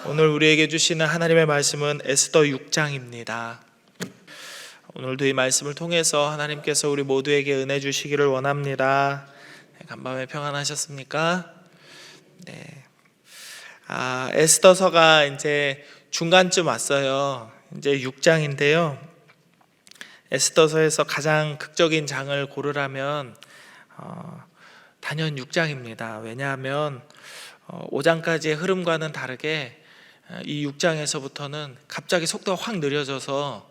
오늘 우리에게 주시는 하나님의 말씀은 에스더 6장입니다. 오늘도 이 말씀을 통해서 하나님께서 우리 모두에게 은혜 주시기를 원합니다. 간밤에 평안하셨습니까? 네. 에스더서가 이제 중간쯤 왔어요. 이제 6장인데요. 에스더서에서 가장 극적인 장을 고르라면 단연 6장입니다. 왜냐하면 5장까지의 흐름과는 다르게 이 6장에서부터는 갑자기 속도가 확 느려져서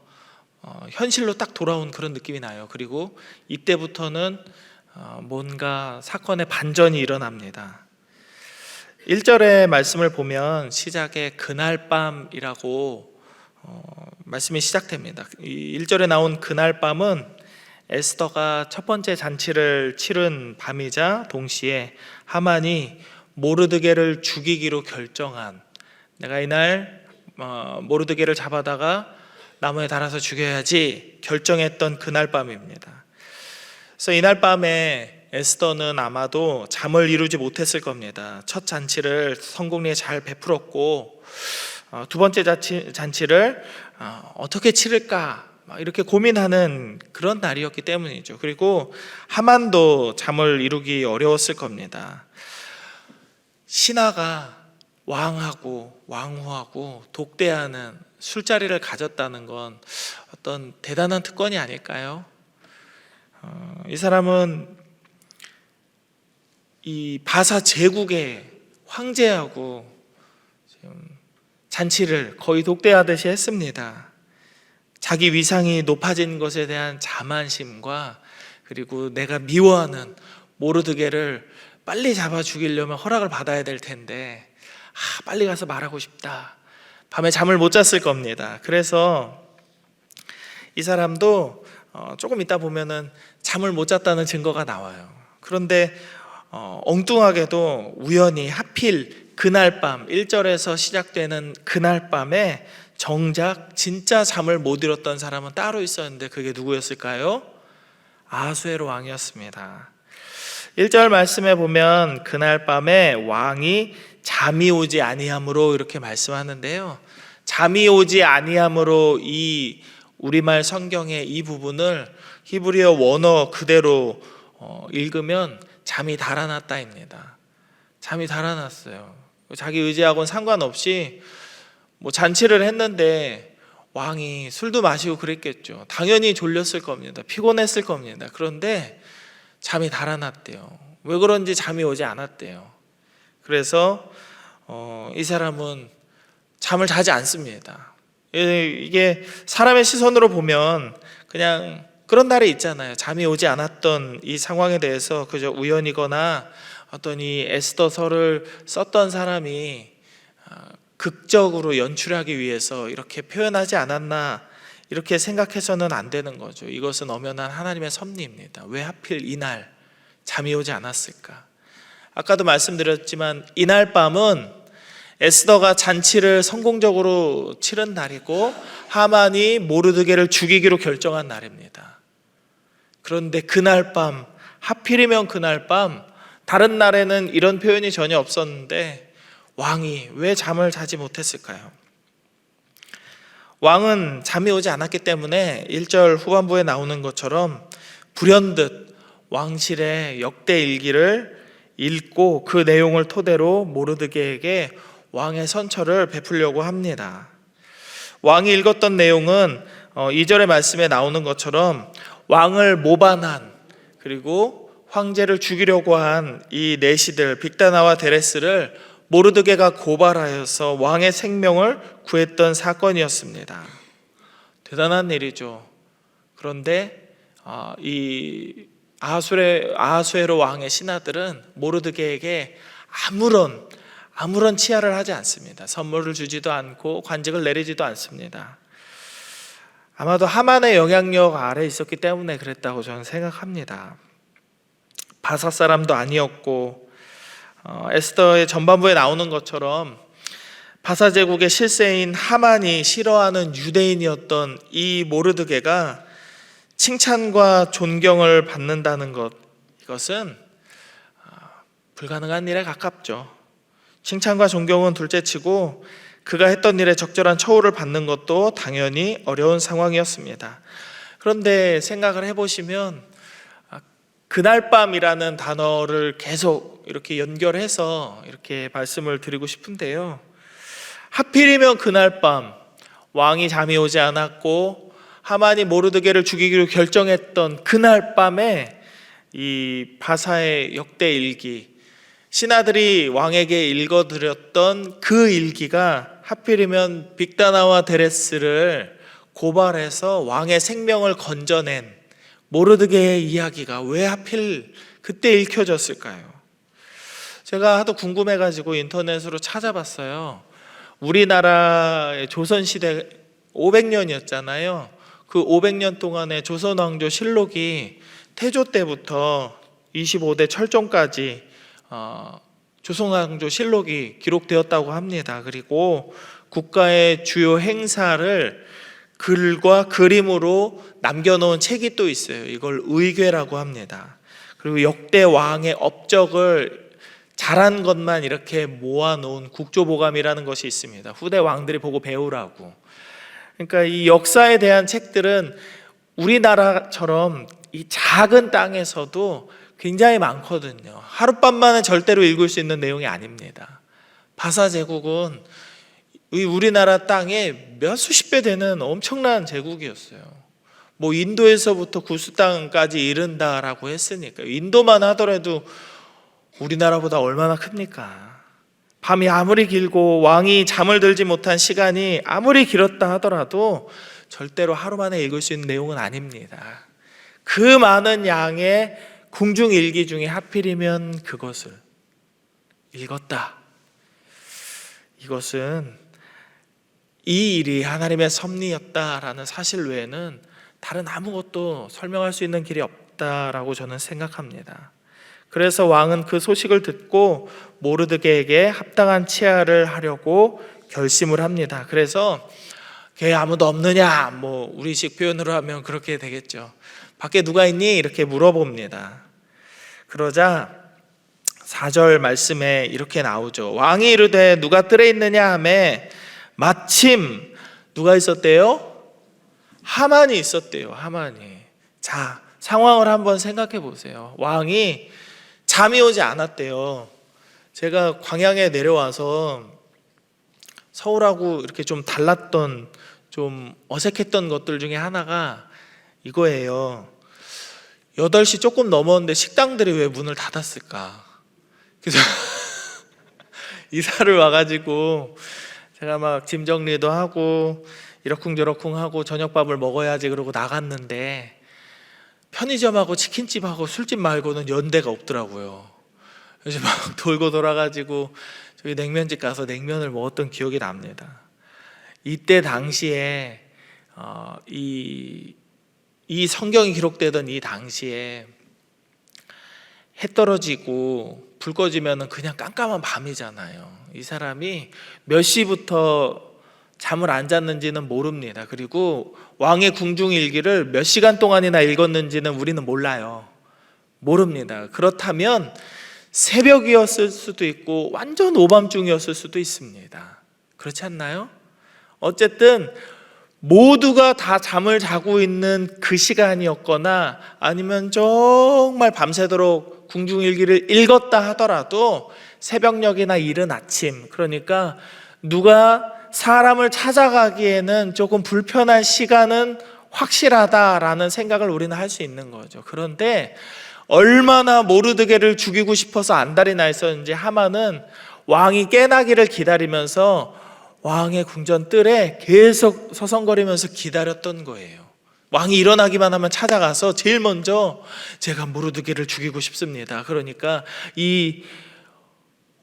현실로 딱 돌아온 그런 느낌이 나요. 그리고 이때부터는 뭔가 사건의 반전이 일어납니다. 1절의 말씀을 보면 시작에 그날 밤이라고 말씀이 시작됩니다. 이 1절에 나온 그날 밤은 에스더가 첫 번째 잔치를 치른 밤이자 동시에 하만이 모르드게를 죽이기로 결정한, 내가 이날 모르드게를 잡아다가 나무에 달아서 죽여야지 결정했던 그날 밤입니다. 그래서 이날 밤에 에스더는 아마도 잠을 이루지 못했을 겁니다. 첫 잔치를 성공리에 잘 베풀었고 두 번째 잔치를 어떻게 치를까 이렇게 고민하는 그런 날이었기 때문이죠. 그리고 하만도 잠을 이루기 어려웠을 겁니다. 신하가 왕하고 왕후하고 독대하는 술자리를 가졌다는 건 어떤 대단한 특권이 아닐까요? 이 사람은 이 바사 제국의 황제하고 지금 잔치를 거의 독대하듯이 했습니다. 자기 위상이 높아진 것에 대한 자만심과 그리고 내가 미워하는 모르드게를 빨리 잡아 죽이려면 허락을 받아야 될 텐데 빨리 가서 말하고 싶다. 밤에 잠을 못 잤을 겁니다. 그래서 이 사람도 조금 있다 보면은 잠을 못 잤다는 증거가 나와요. 그런데 엉뚱하게도 우연히 하필 그날 밤 1절에서 시작되는 그날 밤에 정작 진짜 잠을 못 이뤘던 사람은 따로 있었는데 그게 누구였을까요? 아하수에로 왕이었습니다. 1절 말씀에 보면 그날 밤에 왕이 잠이 오지 아니함으로 이렇게 말씀하는데요. 잠이 오지 아니함으로 이 우리말 성경의 이 부분을 히브리어 원어 그대로 읽으면 잠이 달아났다입니다. 잠이 달아났어요. 자기 의지하고는 상관없이 잔치를 했는데 왕이 술도 마시고 그랬겠죠. 당연히 졸렸을 겁니다. 피곤했을 겁니다. 그런데 잠이 달아났대요. 왜 그런지 잠이 오지 않았대요. 그래서 이 사람은 잠을 자지 않습니다. 이게 사람의 시선으로 보면 그냥 그런 날이 있잖아요. 잠이 오지 않았던 이 상황에 대해서 그저 우연이거나 어떤 이 에스더서를 썼던 사람이 극적으로 연출하기 위해서 이렇게 표현하지 않았나 이렇게 생각해서는 안 되는 거죠. 이것은 엄연한 하나님의 섭리입니다. 왜 하필 이날 잠이 오지 않았을까? 아까도 말씀드렸지만 이날 밤은 에스더가 잔치를 성공적으로 치른 날이고 하만이 모르드게를 죽이기로 결정한 날입니다. 그런데 그날 밤, 하필이면 그날 밤, 다른 날에는 이런 표현이 전혀 없었는데 왕이 왜 잠을 자지 못했을까요? 왕은 잠이 오지 않았기 때문에 1절 후반부에 나오는 것처럼 불현듯 왕실의 역대 일기를 읽고 그 내용을 토대로 모르드게에게 왕의 선처를 베풀려고 합니다. 왕이 읽었던 내용은 2절의 말씀에 나오는 것처럼 왕을 모반한 그리고 황제를 죽이려고 한 이 내시들 빅다나와 데레스를 모르드게가 고발하여서 왕의 생명을 구했던 사건이었습니다. 대단한 일이죠. 그런데 이 아하수에로 왕의 신하들은 모르드게에게 아무런 치하를 하지 않습니다. 선물을 주지도 않고 관직을 내리지도 않습니다. 아마도 하만의 영향력 아래 있었기 때문에 그랬다고 저는 생각합니다. 바사 사람도 아니었고 에스더의 전반부에 나오는 것처럼 바사 제국의 실세인 하만이 싫어하는 유대인이었던 이 모르드게가 칭찬과 존경을 받는다는 것, 이것은 불가능한 일에 가깝죠. 칭찬과 존경은 둘째치고 그가 했던 일에 적절한 처우를 받는 것도 당연히 어려운 상황이었습니다. 그런데 생각을 해보시면 그날 밤이라는 단어를 계속 이렇게 연결해서 이렇게 말씀을 드리고 싶은데요, 하필이면 그날 밤 왕이 잠이 오지 않았고 하만이 모르드게를 죽이기로 결정했던 그날 밤에 이 바사의 역대 일기, 신하들이 왕에게 읽어드렸던 그 일기가 하필이면 빅다나와 데레스를 고발해서 왕의 생명을 건져낸 모르드게의 이야기가 왜 하필 그때 읽혀졌을까요? 제가 하도 궁금해가지고 인터넷으로 찾아봤어요. 우리나라의 조선시대 500년이었잖아요. 그 500년 동안의 조선왕조 실록이 태조 때부터 25대 철종까지 조선왕조 실록이 기록되었다고 합니다. 그리고 국가의 주요 행사를 글과 그림으로 남겨놓은 책이 또 있어요. 이걸 의궤라고 합니다. 그리고 역대 왕의 업적을 잘한 것만 이렇게 모아놓은 국조보감이라는 것이 있습니다. 후대 왕들이 보고 배우라고. 그러니까 이 역사에 대한 책들은 우리나라처럼 이 작은 땅에서도 굉장히 많거든요. 하룻밤만에 절대로 읽을 수 있는 내용이 아닙니다. 바사 제국은 우리나라 땅에 몇 수십 배 되는 엄청난 제국이었어요. 뭐 인도에서부터 구스 땅까지 이른다라고 했으니까 인도만 하더라도 우리나라보다 얼마나 큽니까? 밤이 아무리 길고 왕이 잠을 들지 못한 시간이 아무리 길었다 하더라도 절대로 하루 만에 읽을 수 있는 내용은 아닙니다. 그 많은 양의 궁중일기 중에 하필이면 그것을 읽었다. 이것은 이 일이 하나님의 섭리였다라는 사실 외에는 다른 아무것도 설명할 수 있는 길이 없다라고 저는 생각합니다. 그래서 왕은 그 소식을 듣고 모르드게에게 합당한 치하를 하려고 결심을 합니다. 그래서 걔 아무도 없느냐, 뭐 우리식 표현으로 하면 그렇게 되겠죠. 밖에 누가 있니? 이렇게 물어봅니다. 그러자 4절 말씀에 이렇게 나오죠. 왕이 이르되 누가 뜰에 있느냐 하매 마침 누가 있었대요? 하만이 있었대요. 하만이. 자, 상황을 한번 생각해 보세요. 왕이 잠이 오지 않았대요. 제가 광양에 내려와서 서울하고 이렇게 좀 달랐던, 좀 어색했던 것들 중에 하나가 이거예요. 8시 조금 넘었는데 식당들이 왜 문을 닫았을까? 그래서 이사를 와가지고 제가 막 짐 정리도 하고 이러쿵저러쿵 하고 저녁밥을 먹어야지 그러고 나갔는데 편의점하고 치킨집하고 술집 말고는 연대가 없더라고요. 그래서 막 돌고 돌아가지고 저기 냉면집 가서 냉면을 먹었던 기억이 납니다. 이때 당시에 이 성경이 기록되던 이 당시에 해 떨어지고 불 꺼지면 그냥 깜깜한 밤이잖아요. 이 사람이 몇 시부터 잠을 안 잤는지는 모릅니다. 그리고 왕의 궁중일기를 몇 시간 동안이나 읽었는지는 우리는 몰라요. 모릅니다. 그렇다면 새벽이었을 수도 있고 완전 오밤중이었을 수도 있습니다. 그렇지 않나요? 어쨌든 모두가 다 잠을 자고 있는 그 시간이었거나 아니면 정말 밤새도록 궁중일기를 읽었다 하더라도 새벽녘이나 이른 아침, 그러니까 누가 사람을 찾아가기에는 조금 불편한 시간은 확실하다라는 생각을 우리는 할 수 있는 거죠. 그런데 얼마나 모르드게를 죽이고 싶어서 안달이 나 있었는지 하만은 왕이 깨나기를 기다리면서 왕의 궁전 뜰에 계속 서성거리면서 기다렸던 거예요. 왕이 일어나기만 하면 찾아가서 제일 먼저 제가 모르드게를 죽이고 싶습니다. 그러니까 이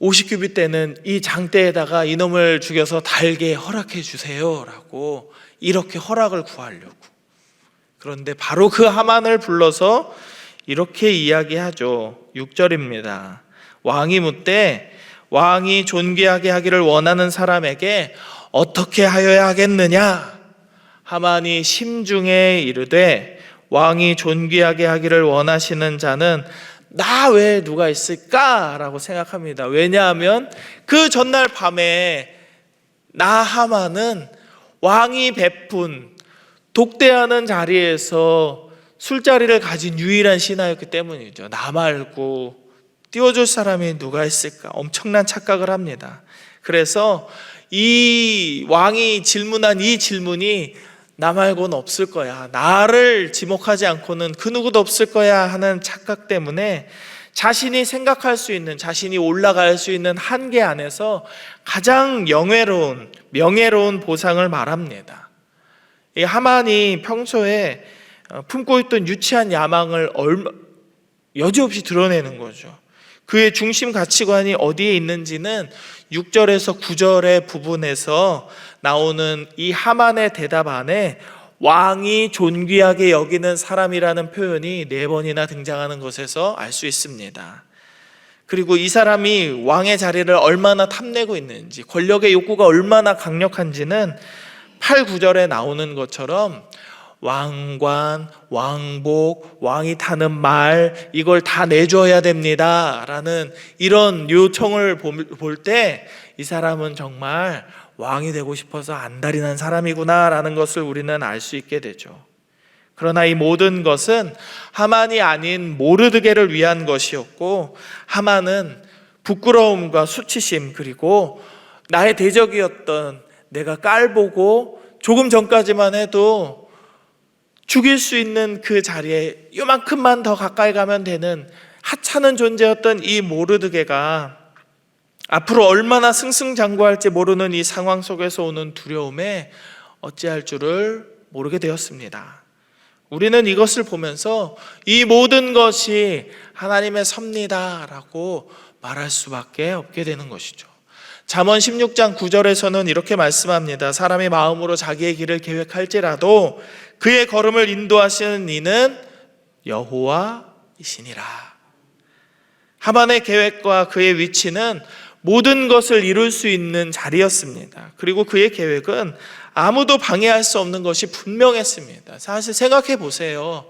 50규빗 되는 이 장대에다가 이놈을 죽여서 달게 허락해 주세요 라고 이렇게 허락을 구하려고. 그런데 바로 그 하만을 불러서 이렇게 이야기하죠. 6절입니다. 왕이 묻되 왕이 존귀하게 하기를 원하는 사람에게 어떻게 하여야 하겠느냐? 하만이 심중에 이르되 왕이 존귀하게 하기를 원하시는 자는 나 외에 누가 있을까? 라고 생각합니다. 왜냐하면 그 전날 밤에 나 하만은 왕이 베푼 독대하는 자리에서 술자리를 가진 유일한 신하였기 때문이죠. 나 말고 띄워줄 사람이 누가 있을까? 엄청난 착각을 합니다. 그래서 이 왕이 질문한 이 질문이 나 말고는 없을 거야, 나를 지목하지 않고는 그 누구도 없을 거야 하는 착각 때문에 자신이 생각할 수 있는, 자신이 올라갈 수 있는 한계 안에서 가장 명예로운 보상을 말합니다. 이 하만이 평소에 품고 있던 유치한 야망을 여지없이 드러내는 거죠. 그의 중심 가치관이 어디에 있는지는 6절에서 9절의 부분에서 나오는 이 하만의 대답 안에 왕이 존귀하게 여기는 사람이라는 표현이 4번이나 등장하는 것에서 알 수 있습니다. 그리고 이 사람이 왕의 자리를 얼마나 탐내고 있는지, 권력의 욕구가 얼마나 강력한지는 8, 9절에 나오는 것처럼 왕관, 왕복, 왕이 타는 말, 이걸 다 내줘야 됩니다 라는 이런 요청을 볼 때 이 사람은 정말 왕이 되고 싶어서 안달이 난 사람이구나 라는 것을 우리는 알 수 있게 되죠. 그러나 이 모든 것은 하만이 아닌 모르드게를 위한 것이었고, 하만은 부끄러움과 수치심, 그리고 나의 대적이었던 내가 깔보고 조금 전까지만 해도 죽일 수 있는 그 자리에 요만큼만 더 가까이 가면 되는 하찮은 존재였던 이 모르드게가 앞으로 얼마나 승승장구할지 모르는 이 상황 속에서 오는 두려움에 어찌할 줄을 모르게 되었습니다. 우리는 이것을 보면서 이 모든 것이 하나님의 섭리다라고 말할 수밖에 없게 되는 것이죠. 잠언 16장 9절에서는 이렇게 말씀합니다. 사람의 마음으로 자기의 길을 계획할지라도 그의 걸음을 인도하시는 이는 여호와이시니라. 하만의 계획과 그의 위치는 모든 것을 이룰 수 있는 자리였습니다. 그리고 그의 계획은 아무도 방해할 수 없는 것이 분명했습니다. 사실 생각해 보세요.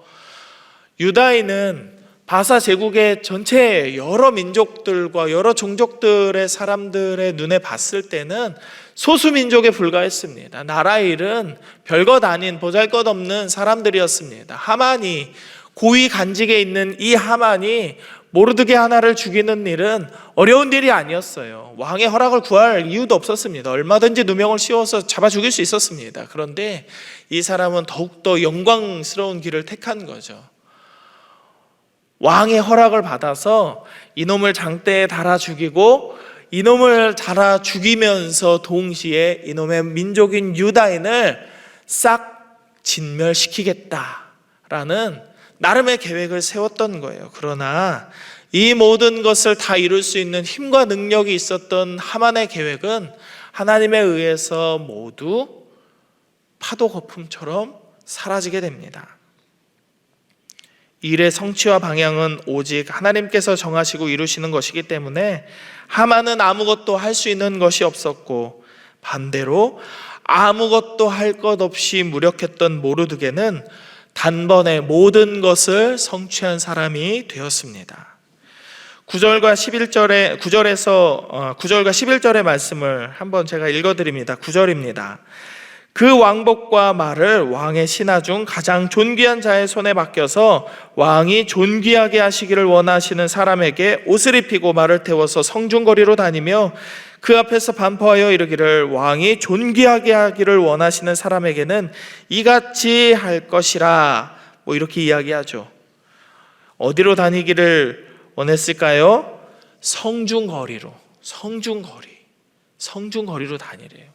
유다인은 바사 제국의 전체 여러 민족들과 여러 종족들의 사람들의 눈에 봤을 때는 소수민족에 불과했습니다. 나라 일은 별것 아닌 보잘것없는 사람들이었습니다. 하만이, 고위 간직에 있는 이 하만이 모르드게 하나를 죽이는 일은 어려운 일이 아니었어요. 왕의 허락을 구할 이유도 없었습니다. 얼마든지 누명을 씌워서 잡아 죽일 수 있었습니다. 그런데 이 사람은 더욱더 영광스러운 길을 택한 거죠. 왕의 허락을 받아서 이놈을 장대에 달아 죽이고, 이놈을 달아 죽이면서 동시에 이놈의 민족인 유다인을 싹 진멸시키겠다라는 나름의 계획을 세웠던 거예요. 그러나 이 모든 것을 다 이룰 수 있는 힘과 능력이 있었던 하만의 계획은 하나님에 의해서 모두 파도 거품처럼 사라지게 됩니다. 일의 성취와 방향은 오직 하나님께서 정하시고 이루시는 것이기 때문에 하만은 아무것도 할 수 있는 것이 없었고, 반대로 아무것도 할 것 없이 무력했던 모르드게는 단번에 모든 것을 성취한 사람이 되었습니다. 9절과 11절의 말씀을 한번 제가 읽어드립니다. 9절입니다. 그 왕복과 말을 왕의 신하 중 가장 존귀한 자의 손에 맡겨서 왕이 존귀하게 하시기를 원하시는 사람에게 옷을 입히고 말을 태워서 성중거리로 다니며 그 앞에서 반포하여 이르기를, 왕이 존귀하게 하기를 원하시는 사람에게는 이같이 할 것이라. 이렇게 이야기하죠. 어디로 다니기를 원했을까요? 성중거리로 다니래요.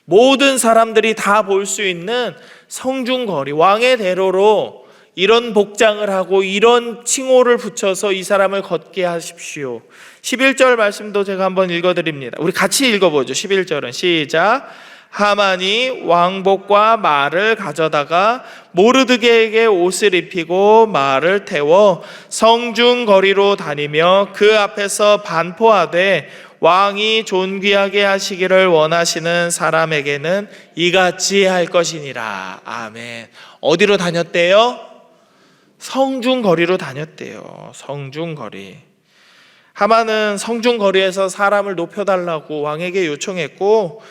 모든 사람들이 다 볼 수 있는 성중거리, 왕의 대로로 이런 복장을 하고 이런 칭호를 붙여서 이 사람을 걷게 하십시오. 11절 말씀도 제가 한번 읽어드립니다. 우리 같이 읽어보죠. 11절은 시작. 하만이 왕복과 말을 가져다가 모르드게에게 옷을 입히고 말을 태워 성중거리로 다니며 그 앞에서 반포하되 왕이 존귀하게 하시기를 원하시는 사람에게는 이같이 할 것이니라. 아멘. 어디로 다녔대요? 성중거리로 다녔대요. 성중거리. 하만은 성중거리에서 사람을 높여달라고 왕에게 요청했고,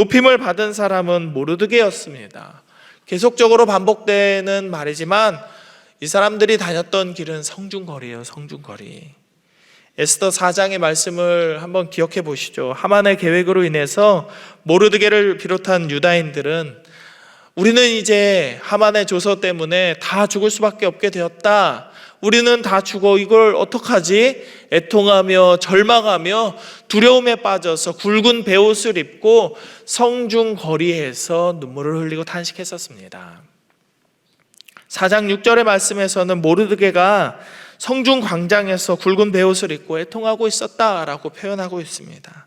높임을 받은 사람은 모르드게였습니다. 계속적으로 반복되는 말이지만 이 사람들이 다녔던 길은 성중거리예요. 성중거리. 에스더 4장의 말씀을 한번 기억해 보시죠. 하만의 계획으로 인해서 모르드게를 비롯한 유다인들은 우리는 이제 하만의 조서 때문에 다 죽을 수밖에 없게 되었다. 우리는 다 죽어. 이걸 어떡하지? 애통하며 절망하며 두려움에 빠져서 굵은 베옷을 입고 성중 거리에서 눈물을 흘리고 탄식했었습니다. 4장 6절의 말씀에서는 모르드게가 성중 광장에서 굵은 베옷을 입고 애통하고 있었다라고 표현하고 있습니다.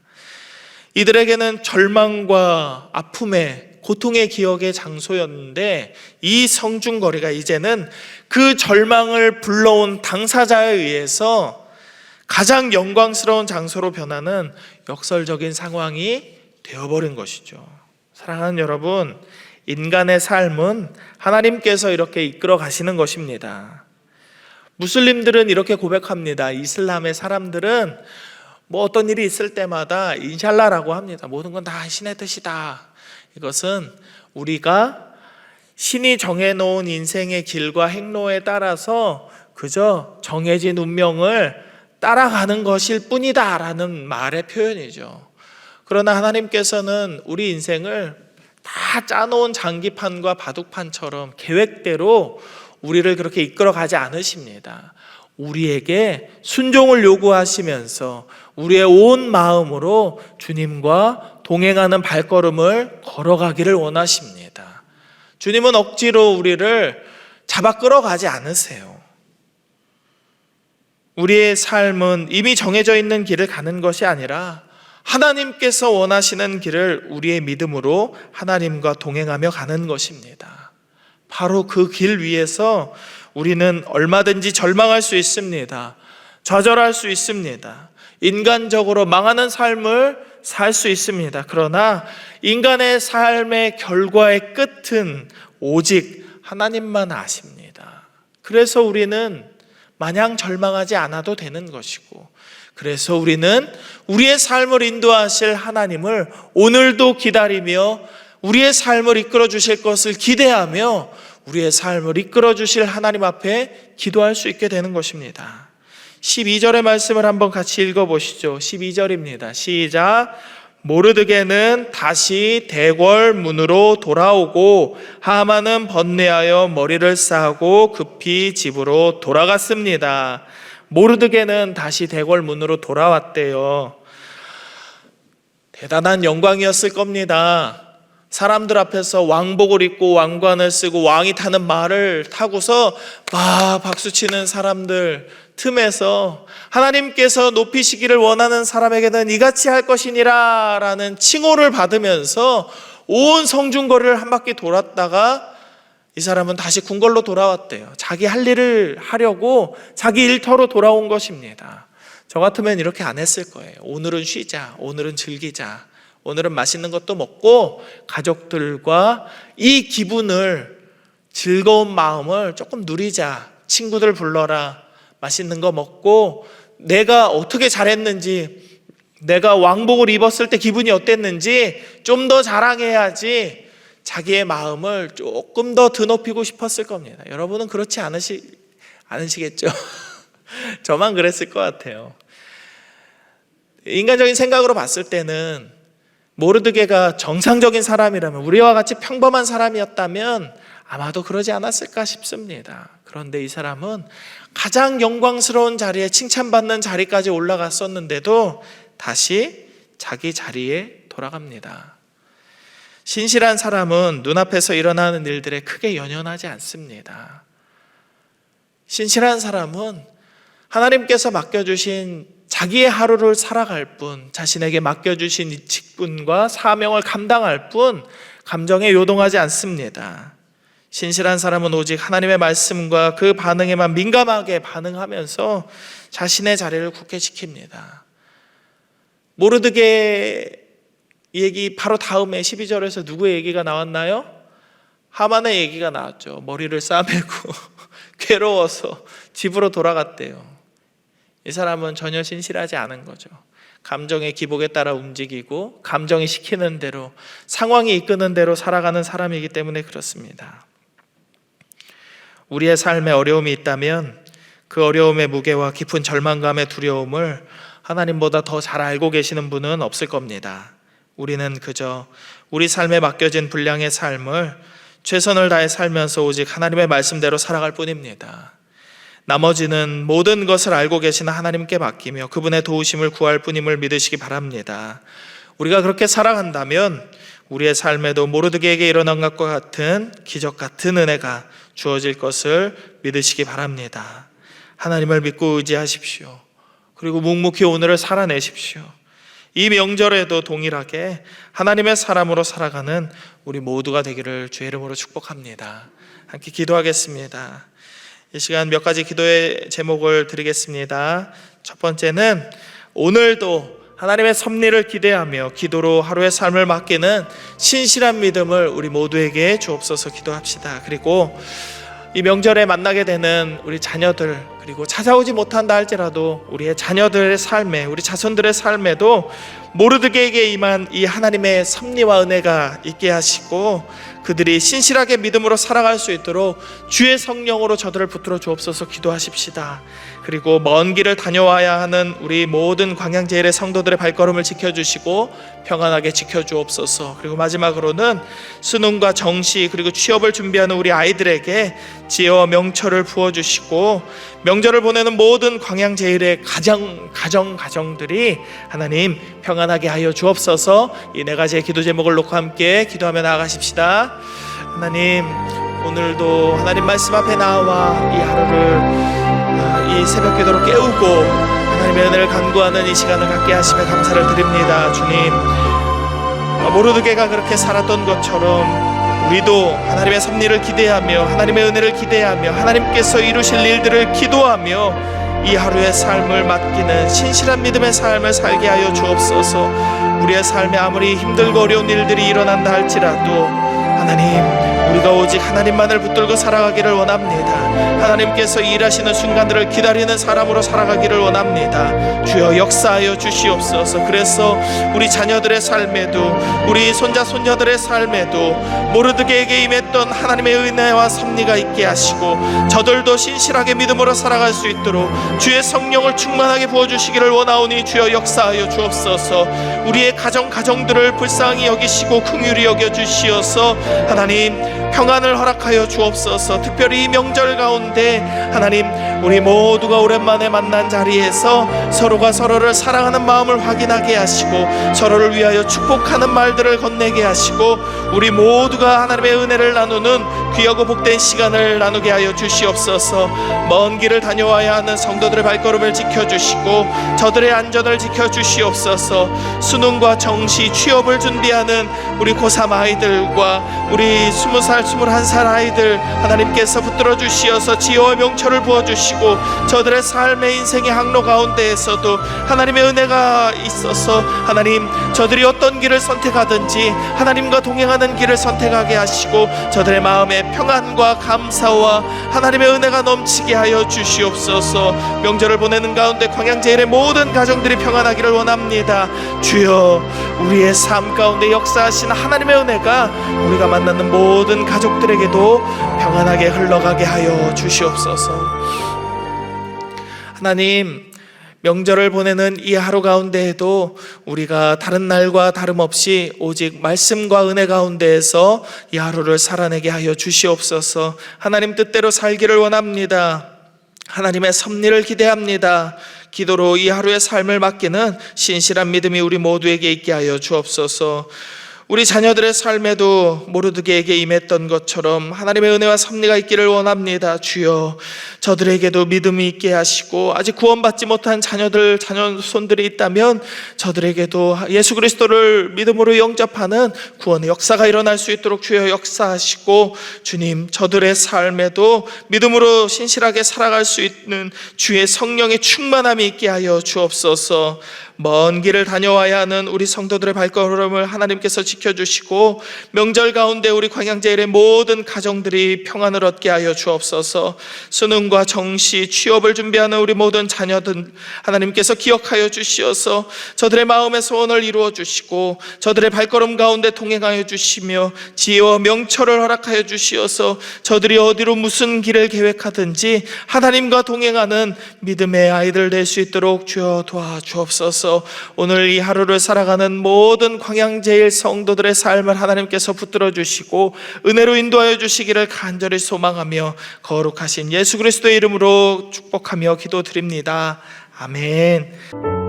이들에게는 절망과 아픔의 고통의 기억의 장소였는데 이 성중거리가 이제는 그 절망을 불러온 당사자에 의해서 가장 영광스러운 장소로 변하는 역설적인 상황이 되어버린 것이죠. 사랑하는 여러분, 인간의 삶은 하나님께서 이렇게 이끌어 가시는 것입니다. 무슬림들은 이렇게 고백합니다. 이슬람의 사람들은 어떤 일이 있을 때마다 인샬라라고 합니다. 모든 건 다 신의 뜻이다. 이것은 우리가 신이 정해놓은 인생의 길과 행로에 따라서 그저 정해진 운명을 따라가는 것일 뿐이다 라는 말의 표현이죠. 그러나 하나님께서는 우리 인생을 다 짜놓은 장기판과 바둑판처럼 계획대로 우리를 그렇게 이끌어가지 않으십니다. 우리에게 순종을 요구하시면서 우리의 온 마음으로 주님과 동행하는 발걸음을 걸어가기를 원하십니다. 주님은 억지로 우리를 잡아 끌어가지 않으세요. 우리의 삶은 이미 정해져 있는 길을 가는 것이 아니라 하나님께서 원하시는 길을 우리의 믿음으로 하나님과 동행하며 가는 것입니다. 바로 그 길 위에서 우리는 얼마든지 절망할 수 있습니다. 좌절할 수 있습니다. 인간적으로 망하는 삶을 살 수 있습니다. 그러나 인간의 삶의 결과의 끝은 오직 하나님만 아십니다. 그래서 우리는 마냥 절망하지 않아도 되는 것이고, 그래서 우리는 우리의 삶을 인도하실 하나님을 오늘도 기다리며 우리의 삶을 이끌어 주실 것을 기대하며 우리의 삶을 이끌어 주실 하나님 앞에 기도할 수 있게 되는 것입니다. 12절의 말씀을 한번 같이 읽어보시죠. 12절입니다. 시작. 모르드게는 다시 대궐 문으로 돌아오고 하만은 번뇌하여 머리를 싸고 급히 집으로 돌아갔습니다. 모르드게는 다시 대궐 문으로 돌아왔대요. 대단한 영광이었을 겁니다. 사람들 앞에서 왕복을 입고 왕관을 쓰고 왕이 타는 말을 타고서 막 박수치는 사람들 틈에서 하나님께서 높이시기를 원하는 사람에게는 이같이 할 것이니라 라는 칭호를 받으면서 온 성중거리를 한 바퀴 돌았다가 이 사람은 다시 궁궐로 돌아왔대요. 자기 할 일을 하려고 자기 일터로 돌아온 것입니다. 저 같으면 이렇게 안 했을 거예요. 오늘은 쉬자, 오늘은 즐기자, 오늘은 맛있는 것도 먹고 가족들과 이 기분을, 즐거운 마음을 조금 누리자. 친구들 불러라. 맛있는 거 먹고 내가 어떻게 잘했는지, 내가 왕복을 입었을 때 기분이 어땠는지 좀 더 자랑해야지 자기의 마음을 조금 더 드높이고 싶었을 겁니다. 여러분은 그렇지 않으시겠죠? 저만 그랬을 것 같아요. 인간적인 생각으로 봤을 때는 모르드게가 정상적인 사람이라면, 우리와 같이 평범한 사람이었다면 아마도 그러지 않았을까 싶습니다. 그런데 이 사람은 가장 영광스러운 자리에, 칭찬받는 자리까지 올라갔었는데도 다시 자기 자리에 돌아갑니다. 신실한 사람은 눈앞에서 일어나는 일들에 크게 연연하지 않습니다. 신실한 사람은 하나님께서 맡겨주신 자기의 하루를 살아갈 뿐, 자신에게 맡겨주신 이 직분과 사명을 감당할 뿐 감정에 요동하지 않습니다. 신실한 사람은 오직 하나님의 말씀과 그 반응에만 민감하게 반응하면서 자신의 자리를 굳게 지킵니다. 모르드게 얘기 바로 다음에 12절에서 누구의 얘기가 나왔나요? 하만의 얘기가 나왔죠. 머리를 싸매고 괴로워서 집으로 돌아갔대요. 이 사람은 전혀 신실하지 않은 거죠. 감정의 기복에 따라 움직이고 감정이 시키는 대로, 상황이 이끄는 대로 살아가는 사람이기 때문에 그렇습니다. 우리의 삶에 어려움이 있다면 그 어려움의 무게와 깊은 절망감의 두려움을 하나님보다 더 잘 알고 계시는 분은 없을 겁니다. 우리는 그저 우리 삶에 맡겨진 분량의 삶을 최선을 다해 살면서 오직 하나님의 말씀대로 살아갈 뿐입니다. 나머지는 모든 것을 알고 계시는 하나님께 맡기며 그분의 도우심을 구할 뿐임을 믿으시기 바랍니다. 우리가 그렇게 살아간다면 우리의 삶에도 모르드게에게 일어난 것과 같은 기적 같은 은혜가 주어질 것을 믿으시기 바랍니다. 하나님을 믿고 의지하십시오. 그리고 묵묵히 오늘을 살아내십시오. 이 명절에도 동일하게 하나님의 사람으로 살아가는 우리 모두가 되기를 주의 이름으로 축복합니다. 함께 기도하겠습니다. 이 시간 몇 가지 기도의 제목을 드리겠습니다. 첫 번째는 오늘도 하나님의 섭리를 기대하며 기도로 하루의 삶을 맡기는 신실한 믿음을 우리 모두에게 주옵소서 기도합시다. 그리고 이 명절에 만나게 되는 우리 자녀들, 그리고 찾아오지 못한다 할지라도 우리의 자녀들의 삶에, 우리 자손들의 삶에도 모르드게에게 임한 이 하나님의 섭리와 은혜가 있게 하시고 그들이 신실하게 믿음으로 살아갈 수 있도록 주의 성령으로 저들을 붙들어 주옵소서 기도하십시다. 그리고 먼 길을 다녀와야 하는 우리 모든 광양제일의 성도들의 발걸음을 지켜주시고 평안하게 지켜주옵소서. 그리고 마지막으로는 수능과 정시 그리고 취업을 준비하는 우리 아이들에게 지혜와 명철을 부어주시고 명절을 보내는 모든 광양제일의 가정들이 하나님 평안하게 하여 주옵소서. 이 네 가지의 기도 제목을 놓고 함께 기도하며 나아가십시다. 하나님, 오늘도 하나님 말씀 앞에 나와 이 하루를 이 새벽 기도로 깨우고 하나님의 은혜를 간구하는 이 시간을 갖게 하시며 감사를 드립니다. 주님, 모르드게가 그렇게 살았던 것처럼 우리도 하나님의 섭리를 기대하며 하나님의 은혜를 기대하며 하나님께서 이루실 일들을 기도하며 이 하루의 삶을 맡기는 신실한 믿음의 삶을 살게 하여 주옵소서. 우리의 삶에 아무리 힘들고 어려운 일들이 일어난다 할지라도 하나님, 우리가 오직 하나님만을 붙들고 살아가기를 원합니다. 하나님께서 일하시는 순간들을 기다리는 사람으로 살아가기를 원합니다. 주여 역사하여 주시옵소서. 그래서 우리 자녀들의 삶에도 우리 손자 손녀들의 삶에도 모르드게에게 임했던 하나님의 은혜와 섭리가 있게 하시고 저들도 신실하게 믿음으로 살아갈 수 있도록 주의 성령을 충만하게 부어주시기를 원하오니 주여 역사하여 주옵소서. 우리의 가정들을 불쌍히 여기시고 긍휼히 여겨주시어서 하나님 평안을 허락하여 주옵소서. 특별히 이 명절 가운데 하나님, 우리 모두가 오랜만에 만난 자리에서 서로가 서로를 사랑하는 마음을 확인하게 하시고 서로를 위하여 축복하는 말들을 건네게 하시고 우리 모두가 하나님의 은혜를 나누는 귀하고 복된 시간을 나누게 하여 주시옵소서. 먼 길을 다녀와야 하는 성도들의 발걸음을 지켜주시고 저들의 안전을 지켜주시옵소서. 수능과 정시, 취업을 준비하는 우리 고3 아이들과 우리 20살, 21살 아이들 하나님께서 붙들어 주시어서 지혜와 명철을 부어주시고 저들의 삶의 인생의 항로 가운데에서도 하나님의 은혜가 있어서 하나님, 저들이 어떤 길을 선택하든지 하나님과 동행하는 길을 선택하게 하시고 저들의 마음에 평안과 감사와 하나님의 은혜가 넘치게 하여 주시옵소서. 명절을 보내는 가운데 광양제일의 모든 가정들이 평안하기를 원합니다. 주여, 우리의 삶 가운데 역사하신 하나님의 은혜가 우리가 만나는 모든 가족들에게도 평안하게 흘러가게 하여 주시옵소서. 하나님, 명절을 보내는 이 하루 가운데에도 우리가 다른 날과 다름없이 오직 말씀과 은혜 가운데에서 이 하루를 살아내게 하여 주시옵소서. 하나님 뜻대로 살기를 원합니다. 하나님의 섭리를 기대합니다. 기도로 이 하루의 삶을 맡기는 신실한 믿음이 우리 모두에게 있게 하여 주옵소서. 우리 자녀들의 삶에도 모르드게에게 임했던 것처럼 하나님의 은혜와 섭리가 있기를 원합니다. 주여, 저들에게도 믿음이 있게 하시고 아직 구원받지 못한 자녀손들이 있다면 저들에게도 예수 그리스도를 믿음으로 영접하는 구원의 역사가 일어날 수 있도록 주여 역사하시고, 주님, 저들의 삶에도 믿음으로 신실하게 살아갈 수 있는 주의 성령의 충만함이 있게 하여 주옵소서. 먼 길을 다녀와야 하는 우리 성도들의 발걸음을 하나님께서 지켜주시고, 명절 가운데 우리 광양제일의 모든 가정들이 평안을 얻게 하여 주옵소서. 수능과 정시, 취업을 준비하는 우리 모든 자녀들 하나님께서 기억하여 주시어서 저들의 마음의 소원을 이루어 주시고, 저들의 발걸음 가운데 동행하여 주시며 지혜와 명철을 허락하여 주시어서 저들이 어디로 무슨 길을 계획하든지 하나님과 동행하는 믿음의 아이들 될 수 있도록 주여 도와주옵소서. 오늘 이 하루를 살아가는 모든 광양제일 성도들의 삶을 하나님께서 붙들어 주시고 은혜로 인도하여 주시기를 간절히 소망하며 거룩하신 예수 그리스도의 이름으로 축복하며 기도드립니다. 아멘.